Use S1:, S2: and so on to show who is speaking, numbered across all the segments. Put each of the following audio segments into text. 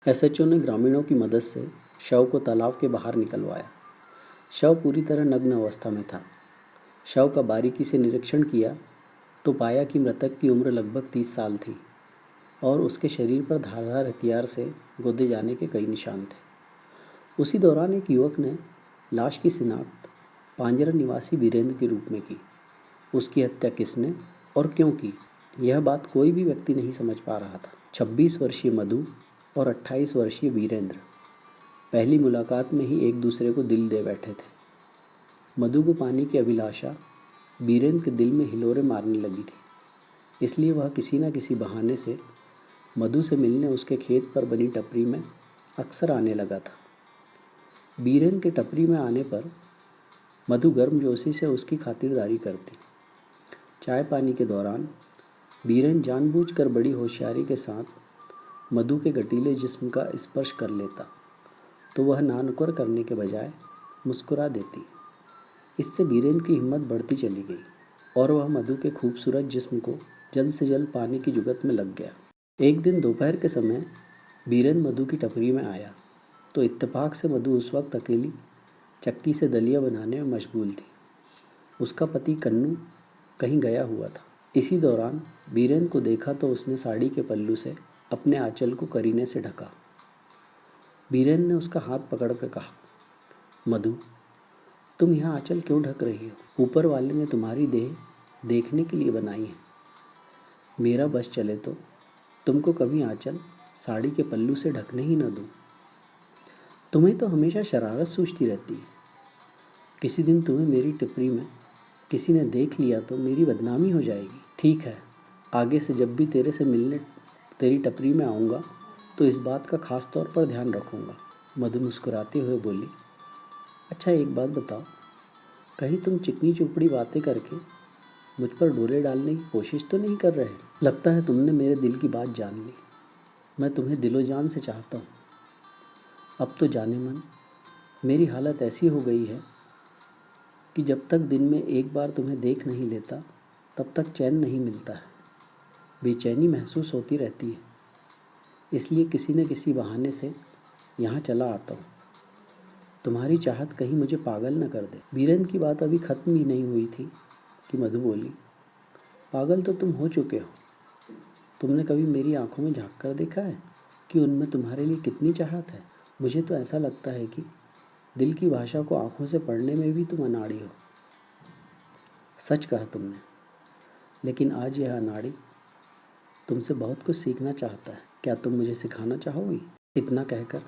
S1: SHO ने ग्रामीणों की मदद से शव को तालाब के बाहर निकलवाया। शव पूरी तरह नग्न अवस्था में था। शव का बारीकी से निरीक्षण किया तो पाया कि मृतक की उम्र लगभग 30 साल थी और उसके शरीर पर धारदार हथियार से गोदे जाने के कई निशान थे। उसी दौरान एक युवक ने लाश की शिनाख्त पांजरा निवासी वीरेंद्र के रूप में की। उसकी हत्या किसने और क्यों की, यह बात कोई भी व्यक्ति नहीं समझ पा रहा था। 26 वर्षीय मधु और 28 वर्षीय वीरेंद्र पहली मुलाकात में ही एक दूसरे को दिल दे बैठे थे। मधु को पाने की अभिलाषा वीरेंद्र के दिल में हिलोरे मारने लगी थी, इसलिए वह किसी न किसी बहाने से मधु से मिलने उसके खेत पर बनी टपरी में अक्सर आने लगा था। वीरेंद्र के टपरी में आने पर मधु गर्मजोशी से उसकी खातिरदारी करती। चाय पानी के दौरान वीरेंद्र जानबूझकर बड़ी होशियारी के साथ मधु के गटीले जिस्म का स्पर्श कर लेता तो वह नानुकर करने के बजाय मुस्कुरा देती। इससे वीरेंद्र की हिम्मत बढ़ती चली गई और वह मधु के खूबसूरत जिस्म को जल्द से जल्द पाने की जुगत में लग गया। एक दिन दोपहर के समय वीरेंद्र मधु की टपरी में आया तो इत्तेफाक से मधु उस वक्त अकेली चक्की से दलिया बनाने में मशगूल थी। उसका पति कन्नू कहीं गया हुआ था। इसी दौरान वीरेंद्र को देखा तो उसने साड़ी के पल्लू से अपने आंचल को करीने से ढका। वीरेंद्र ने उसका हाथ पकड़कर कहा, मधु, तुम यहाँ आंचल क्यों ढक रही हो? ऊपर वाले ने तुम्हारी देह देखने के लिए बनाई है। मेरा बस चले तो तुमको कभी आंचल साड़ी के पल्लू से ढकने ही न दूं। तुम्हें तो हमेशा शरारत सूझती रहती है। किसी दिन तुम्हें मेरी टपरी में किसी ने देख लिया तो मेरी बदनामी हो जाएगी। ठीक है, आगे से जब भी तेरे से मिलने तेरी टपरी में आऊँगा तो इस बात का खास तौर पर ध्यान रखूँगा। मधु मुस्कुराते हुए बोली, अच्छा एक बात बताओ, कहीं तुम चिकनी चुपड़ी बातें करके मुझ पर डोले डालने की कोशिश तो नहीं कर रहे? लगता है तुमने मेरे दिल की बात जान ली। मैं तुम्हें दिलो जान से चाहता हूँ। अब तो जाने मन मेरी हालत ऐसी हो गई है कि जब तक दिन में एक बार तुम्हें देख नहीं लेता तब तक चैन नहीं मिलता है। बेचैनी महसूस होती रहती है, इसलिए किसी न किसी बहाने से यहाँ चला आता हूँ। तुम्हारी चाहत कहीं मुझे पागल न कर दे। वीरेंद्र की बात अभी खत्म ही नहीं हुई थी कि मधु बोली, पागल तो तुम हो चुके हो। तुमने कभी मेरी आंखों में झांक कर देखा है कि उनमें तुम्हारे लिए कितनी चाहत है? मुझे तो ऐसा लगता है कि दिल की भाषा को आंखों से पढ़ने में भी तुम अनाड़ी हो। सच कहा तुमने, लेकिन आज यह अनाड़ी तुमसे बहुत कुछ सीखना चाहता है। क्या तुम मुझे सिखाना चाहोगी? इतना कहकर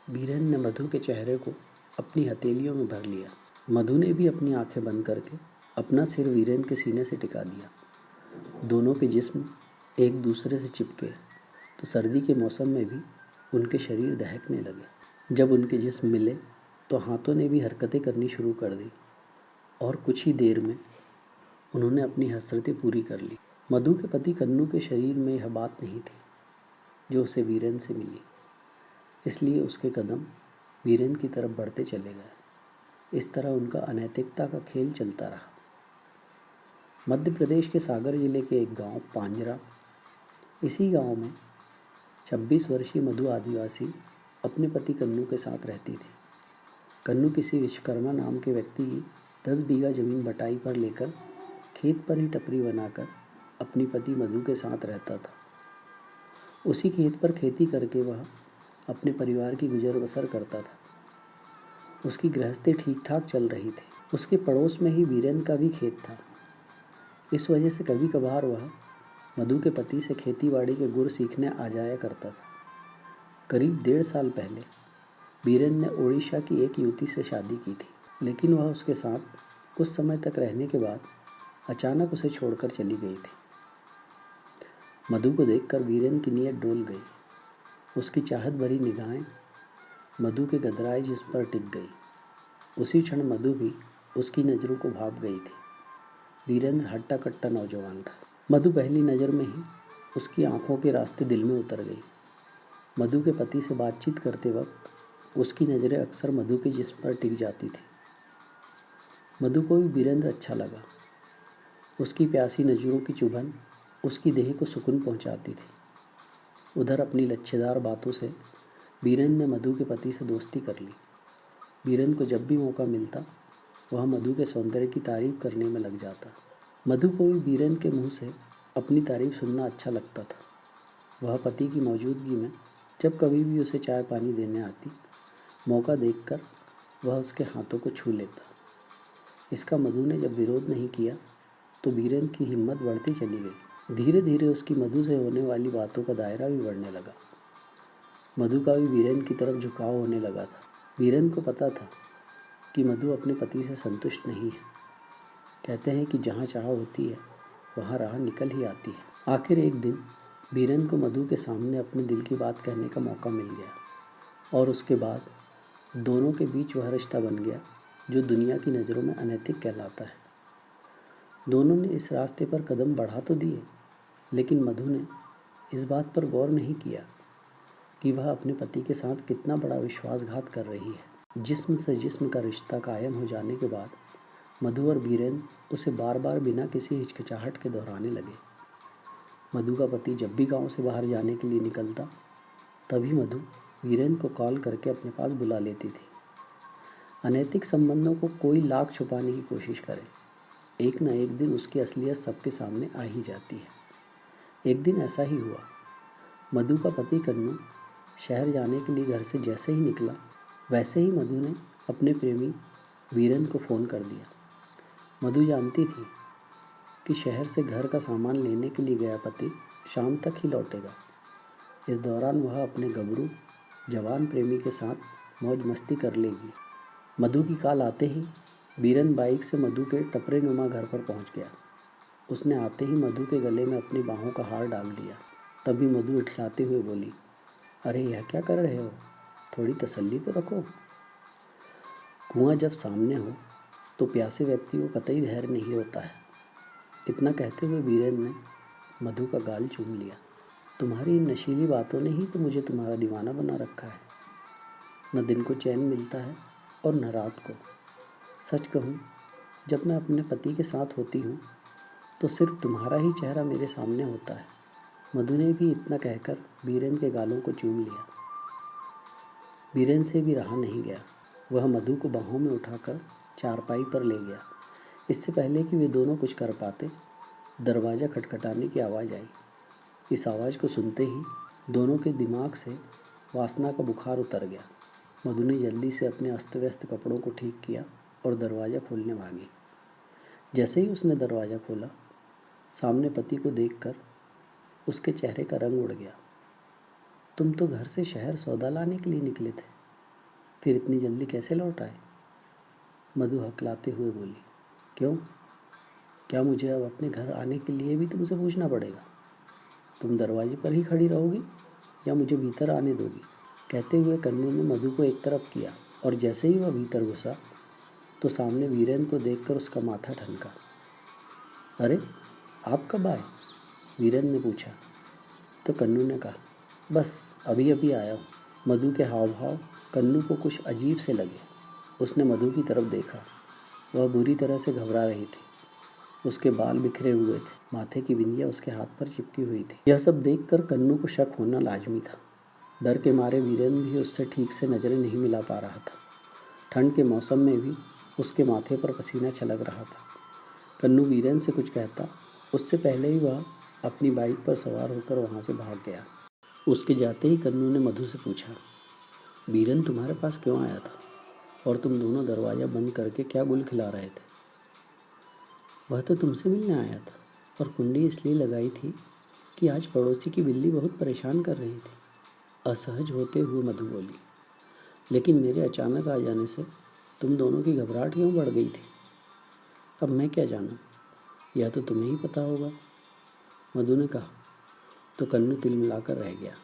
S1: वीरेंद्र ने मधु के चेहरे को अपनी हथेलियों में भर लिया। मधु ने भी अपनी आंखें बंद करके अपना सिर वीरेंद्र के सीने से टिका दिया। दोनों के जिस्म एक दूसरे से चिपके तो सर्दी के मौसम में भी उनके शरीर दहकने लगे। जब उनके जिस्म मिले तो हाथों ने भी हरकतें करनी शुरू कर दी और कुछ ही देर में उन्होंने अपनी हसरतें पूरी कर ली। मधु के पति कन्नू के शरीर में यह बात नहीं थी जो उसे वीरेंद्र से मिली, इसलिए उसके कदम वीरेंद्र की तरफ बढ़ते चले गए। इस तरह उनका अनैतिकता का खेल चलता रहा। मध्य प्रदेश के सागर जिले के एक गांव पांजरा, इसी गांव में 26 वर्षीय मधु आदिवासी अपने पति कन्नू के साथ रहती थी। कन्नू किसी विश्वकर्मा नाम के व्यक्ति की 10 बीघा जमीन बटाई पर लेकर खेत पर ही टपरी बनाकर अपनी पति मधु के साथ रहता था। उसी खेत पर खेती करके वह अपने परिवार की गुजर बसर करता था। उसकी गृहस्थी ठीक ठाक चल रही थी। उसके पड़ोस में ही वीरेंद्र का भी खेत था। इस वजह से कभी कभार वह मधु के पति से खेती बाड़ी के गुर सीखने आ जाया करता था। करीब 1.5 साल पहले वीरेंद्र ने ओडिशा की एक युवती से शादी की थी, लेकिन वह उसके साथ कुछ समय तक रहने के बाद अचानक उसे छोड़कर चली गई थी। मधु को देखकर वीरेंद्र की नीयत डोल गई। उसकी चाहत भरी निगाहें मधु के गदराए जिस्म पर टिक गई। उसी क्षण मधु भी उसकी नज़रों को भाप गई थी। वीरेंद्र हट्टा कट्टा नौजवान था। मधु पहली नज़र में ही उसकी आंखों के रास्ते दिल में उतर गई। मधु के पति से बातचीत करते वक्त उसकी नज़रें अक्सर मधु के जिस्म पर टिक जाती थी। मधु को भी वीरेंद्र अच्छा लगा। उसकी प्यासी नज़रों की चुभन उसकी देह को सुकून पहुंचाती थी। उधर अपनी लच्छेदार बातों से बीरेन ने मधु के पति से दोस्ती कर ली। बीरेन को जब भी मौका मिलता वह मधु के सौंदर्य की तारीफ करने में लग जाता। मधु को भी बीरेन के मुंह से अपनी तारीफ सुनना अच्छा लगता था। वह पति की मौजूदगी में जब कभी भी उसे चाय पानी देने आती, मौका देखकर वह उसके हाथों को छू लेता। इसका मधु ने जब विरोध नहीं किया तो बीरेन की हिम्मत बढ़ती चली गई। धीरे धीरे उसकी मधु से होने वाली बातों का दायरा भी बढ़ने लगा। मधु का भी बीरेन की तरफ झुकाव होने लगा था। बीरेन को पता था कि मधु अपने पति से संतुष्ट नहीं है। कहते हैं कि जहाँ चाह होती है वहाँ राह निकल ही आती है। आखिर एक दिन बीरेन को मधु के सामने अपने दिल की बात कहने का मौका मिल गया और उसके बाद दोनों के बीच वह रिश्ता बन गया जो दुनिया की नज़रों में अनैतिक कहलाता है। दोनों ने इस रास्ते पर कदम बढ़ा तो दिए, लेकिन मधु ने इस बात पर गौर नहीं किया कि वह अपने पति के साथ कितना बड़ा विश्वासघात कर रही है। जिस्म से जिस्म का रिश्ता कायम हो जाने के बाद मधु और बीरेन उसे बार बार बिना किसी हिचकिचाहट के दोहराने लगे। मधु का पति जब भी गांव से बाहर जाने के लिए निकलता, तभी मधु बीरेन को कॉल करके अपने पास बुला लेती थी। अनैतिक संबंधों को कोई लाख छुपाने की कोशिश करे, एक न एक दिन उसकी असलियत सबके सामने आ ही जाती है। एक दिन ऐसा ही हुआ। मधु का पति कन्नू शहर जाने के लिए घर से जैसे ही निकला, वैसे ही मधु ने अपने प्रेमी बीरेन को फ़ोन कर दिया। मधु जानती थी कि शहर से घर का सामान लेने के लिए गया पति शाम तक ही लौटेगा। इस दौरान वह अपने गबरू जवान प्रेमी के साथ मौज मस्ती कर लेगी। मधु की कॉल आते ही बीरेन बाइक से मधु के टपरे नुमा घर पर पहुंच गया। उसने आते ही मधु के गले में अपनी बाहों का हार डाल दिया। तभी मधु इठलाते हुए बोली, अरे यह क्या कर रहे हो? थोड़ी तसल्ली तो रखो। कुआं जब सामने हो तो प्यासे व्यक्ति को कतई धैर्य नहीं होता है। इतना कहते हुए बीरेन ने मधु का गाल चूम लिया। तुम्हारी इन नशीली बातों ने ही तो मुझे तुम्हारा दीवाना बना रखा है। न दिन को चैन मिलता है और न रात को। सच कहूँ, जब मैं अपने पति के साथ होती हूँ तो सिर्फ तुम्हारा ही चेहरा मेरे सामने होता है। मधु ने भी इतना कहकर बीरेन के गालों को चूम लिया। बीरेन से भी रहा नहीं गया। वह मधु को बाहों में उठाकर चारपाई पर ले गया। इससे पहले कि वे दोनों कुछ कर पाते, दरवाज़ा खटखटाने की आवाज़ आई। इस आवाज़ को सुनते ही दोनों के दिमाग से वासना का बुखार उतर गया। मधु ने जल्दी से अपने अस्त व्यस्त कपड़ों को ठीक किया और दरवाज़ा खोलने भागी। जैसे ही उसने दरवाज़ा खोला, सामने पति को देखकर उसके चेहरे का रंग उड़ गया। तुम तो घर से शहर सौदा लाने के लिए निकले थे, फिर इतनी जल्दी कैसे लौट आए? मधु हकलाते हुए बोली, क्यों? क्या मुझे अब अपने घर आने के लिए भी तुमसे पूछना पड़ेगा? तुम दरवाजे पर ही खड़ी रहोगी या मुझे भीतर आने दोगी? कहते हुए कन्नू ने मधु को एक तरफ किया और जैसे ही वह भीतर घुसा तो सामने बीरेन को देखकर उसका माथा ठनका। अरे आप कब आए? बीरेन ने पूछा। तो कन्नू ने कहा, बस अभी अभी आया हूँ। मधु के हाव भाव कन्नू को कुछ अजीब से लगे। उसने मधु की तरफ देखा। वह बुरी तरह से घबरा रही थी। उसके बाल बिखरे हुए थे, माथे की बिंदिया उसके हाथ पर चिपकी हुई थी। यह सब देखकर कन्नू को शक होना लाजमी था। डर के मारे बीरेन भी उससे ठीक से नज़रें नहीं मिला पा रहा था। ठंड के मौसम में भी उसके माथे पर पसीना छलक रहा था। कन्नू बीरेन से कुछ कहता, उससे पहले ही वह अपनी बाइक पर सवार होकर वहाँ से भाग गया। उसके जाते ही कन्नू ने मधु से पूछा, बीरेन तुम्हारे पास क्यों आया था और तुम दोनों दरवाज़ा बंद करके क्या गुल खिला रहे थे? वह तो तुमसे मिलने आया था और कुंडी इसलिए लगाई थी कि आज पड़ोसी की बिल्ली बहुत परेशान कर रही थी। असहज होते हुए मधु बोली, लेकिन मेरे अचानक आ जाने से तुम दोनों की घबराहट क्यों बढ़ गई थी? अब मैं क्या जानूं, यह तो तुम्हें ही पता होगा, मधु ने कहा। तो कन्नू तिलमिलाकर रह गया।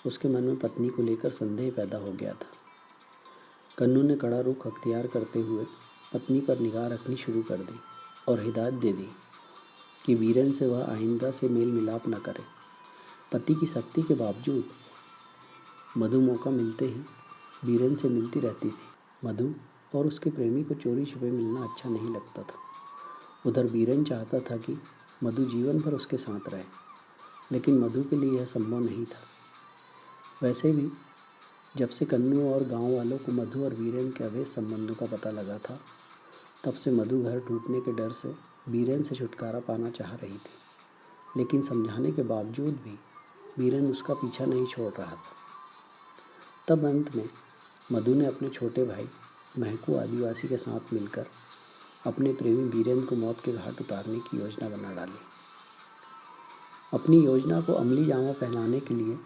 S1: उसके मन में पत्नी को लेकर संदेह पैदा हो गया था। कन्नू ने कड़ा रुख अख्तियार करते हुए पत्नी पर निगाह रखनी शुरू कर दी और हिदायत दे दी कि बीरेन से वह आइंदा से मेल मिलाप न करे। पति की सख्ती के बावजूद मधु मौका मिलते ही बीरेन से मिलती रहती थी। मधु और उसके प्रेमी को चोरी छुपे मिलना अच्छा नहीं लगता था। उधर बीरेन चाहता था कि मधु जीवन भर उसके साथ रहे, लेकिन मधु के लिए यह संभव नहीं था। वैसे भी जब से कन्नू और गांव वालों को मधु और वीरेन के अवैध संबंधों का पता लगा था, तब से मधु घर टूटने के डर से वीरेन से छुटकारा पाना चाह रही थी। लेकिन समझाने के बावजूद भी वीरेन उसका पीछा नहीं छोड़ रहा था। तब अंत में मधु ने अपने छोटे भाई महकू आदिवासी के साथ मिलकर अपने प्रेमी वीरेन को मौत के घाट उतारने की योजना बना डाली। अपनी योजना को अमली जामा पहनाने के लिए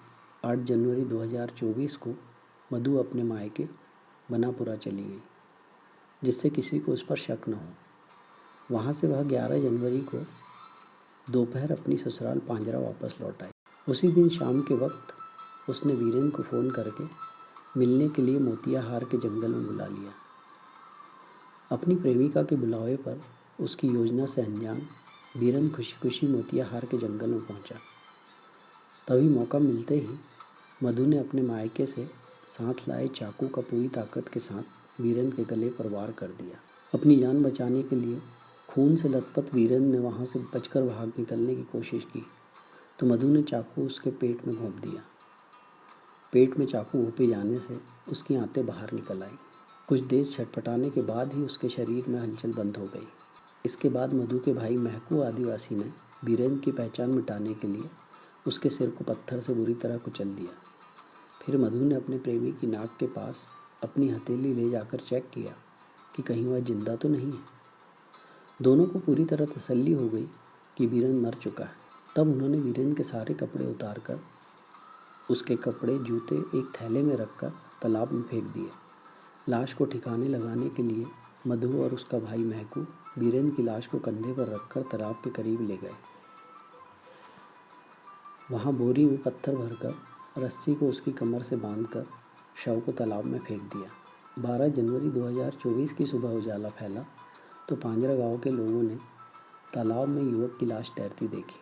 S1: 8 जनवरी 2024 को मधु अपने मायके बनापुरा चली गई, जिससे किसी को उस पर शक न हो। वहाँ से वह 11 जनवरी को दोपहर अपनी ससुराल पांजरा वापस लौट आई। उसी दिन शाम के वक्त उसने वीरेन को फ़ोन करके मिलने के लिए मोतियाहार के जंगल में बुला लिया। अपनी प्रेमिका के बुलावे पर उसकी योजना से अनजान वीरेन खुशी खुशी मोतियाहार के जंगल में पहुंचा। तभी मौका मिलते ही मधु ने अपने मायके से साथ लाए चाकू का पूरी ताकत के साथ वीरेन के गले पर वार कर दिया। अपनी जान बचाने के लिए खून से लथपथ वीरेन ने वहां से बचकर भाग निकलने की कोशिश की तो मधु ने चाकू उसके पेट में घोंप दिया। पेट में चाकू घोंपे जाने से उसकी आंतें बाहर निकल आईं। कुछ देर छटपटाने के बाद ही उसके शरीर में हलचल बंद हो गई। इसके बाद मधु के भाई महकू आदिवासी ने वीरेन की पहचान मिटाने के लिए उसके सिर को पत्थर से बुरी तरह कुचल दिया। फिर मधु ने अपने प्रेमी की नाक के पास अपनी हथेली ले जाकर चेक किया कि कहीं वह जिंदा तो नहीं है। दोनों को पूरी तरह तसल्ली हो गई कि वीरेन मर चुका है। तब उन्होंने वीरेन के सारे कपड़े उतार कर उसके कपड़े जूते एक थैले में रखकर तालाब में फेंक दिए। लाश को ठिकाने लगाने के लिए मधु और उसका भाई महकू वीरेन की लाश को कंधे पर रखकर तालाब के करीब ले गए। वहाँ बोरी में पत्थर भरकर रस्सी को उसकी कमर से बांधकर शव को तालाब में फेंक दिया। 12 जनवरी 2024 की सुबह उजाला फैला तो पांजरा गांव के लोगों ने तालाब में युवक की लाश तैरती देखी।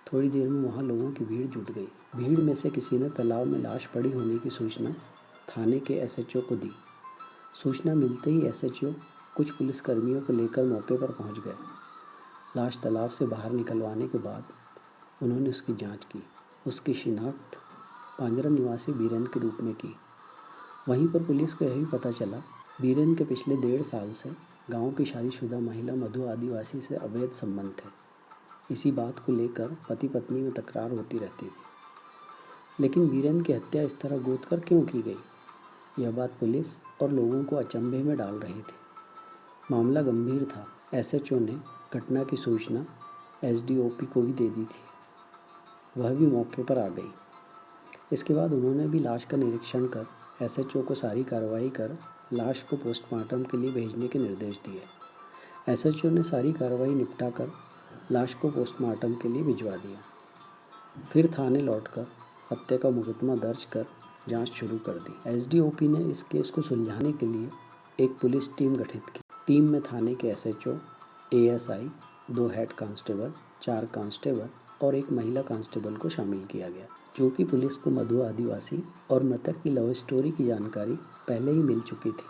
S1: थोड़ी देर में वहाँ लोगों की भीड़ जुट गई। भीड़ में से किसी ने तालाब में लाश पड़ी होने की सूचना थाने के एसएचओ को दी। सूचना मिलते ही एसएचओ कुछ पुलिसकर्मियों को लेकर मौके पर पहुंच गए। लाश तालाब से बाहर निकलवाने के बाद उन्होंने उसकी जांच की। उसकी शिनाख्त पांजरा निवासी वीरेन के रूप में की। वहीं पर पुलिस को यह भी पता चला वीरेन के पिछले 1.5 साल से गांव की शादीशुदा महिला मधु आदिवासी से अवैध संबंध थे। इसी बात को लेकर पति पत्नी में तकरार होती रहती थी। लेकिन वीरेन की हत्या इस तरह गोद कर क्यों की गई, यह बात पुलिस और लोगों को अचंभे में डाल रही थी। मामला गंभीर था। एसएचओ ने घटना की सूचना एसडीओपी को भी दे दी थी। वह भी मौके पर आ गई। इसके बाद उन्होंने भी लाश का निरीक्षण कर एसएचओ को सारी कार्रवाई कर लाश को पोस्टमार्टम के लिए भेजने के निर्देश दिए। एसएचओ ने सारी कार्रवाई निपटा कर लाश को पोस्टमार्टम के लिए भिजवा दिया। फिर थाने लौटकर हत्या का मुकदमा दर्ज कर जांच शुरू कर दी। एसडीओपी ने इस केस को सुलझाने के लिए एक पुलिस टीम गठित की। टीम में थाने के SHO, ASI, 2 head constable, 4 constable और एक महिला कांस्टेबल को शामिल किया गया, जो कि पुलिस को मधु आदिवासी और मृतक की लव स्टोरी की जानकारी पहले ही मिल चुकी थी।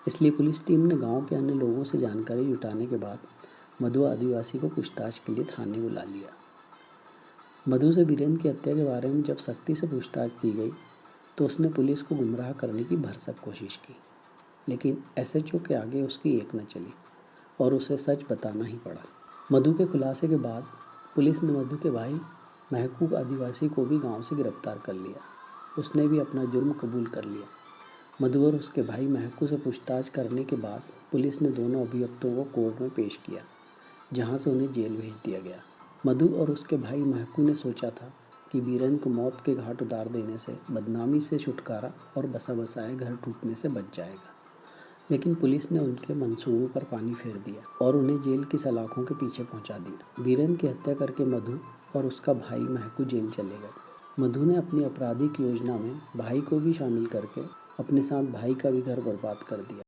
S1: इसलिए पुलिस टीम ने गांव के अन्य लोगों से जानकारी जुटाने के बाद मधु आदिवासी को पूछताछ के लिए थाने बुला लिया। मधु से वीरेन की हत्या के बारे में जब सख्ती से पूछताछ की गई तो उसने पुलिस को गुमराह करने की भरसक कोशिश की, लेकिन एसएचओ के आगे उसकी एक न चली और उसे सच बताना ही पड़ा। मधु के खुलासे के बाद पुलिस ने मधु के भाई महकू आदिवासी को भी गांव से गिरफ्तार कर लिया। उसने भी अपना जुर्म कबूल कर लिया। मधु और उसके भाई महकू से पूछताछ करने के बाद पुलिस ने दोनों अभियुक्तों को कोर्ट में पेश किया, जहां से उन्हें जेल भेज दिया गया। मधु और उसके भाई महकू ने सोचा था कि वीरेन को मौत के घाट उतार देने से बदनामी से छुटकारा और बसा बसाए घर टूटने से बच जाएगा, लेकिन पुलिस ने उनके मंसूबों पर पानी फेर दिया और उन्हें जेल की सलाखों के पीछे पहुंचा दिया। वीरेन की हत्या करके मधु और उसका भाई महकू जेल चले गए। मधु ने अपनी आपराधिक योजना में भाई को भी शामिल करके अपने साथ भाई का भी घर बर्बाद कर दिया।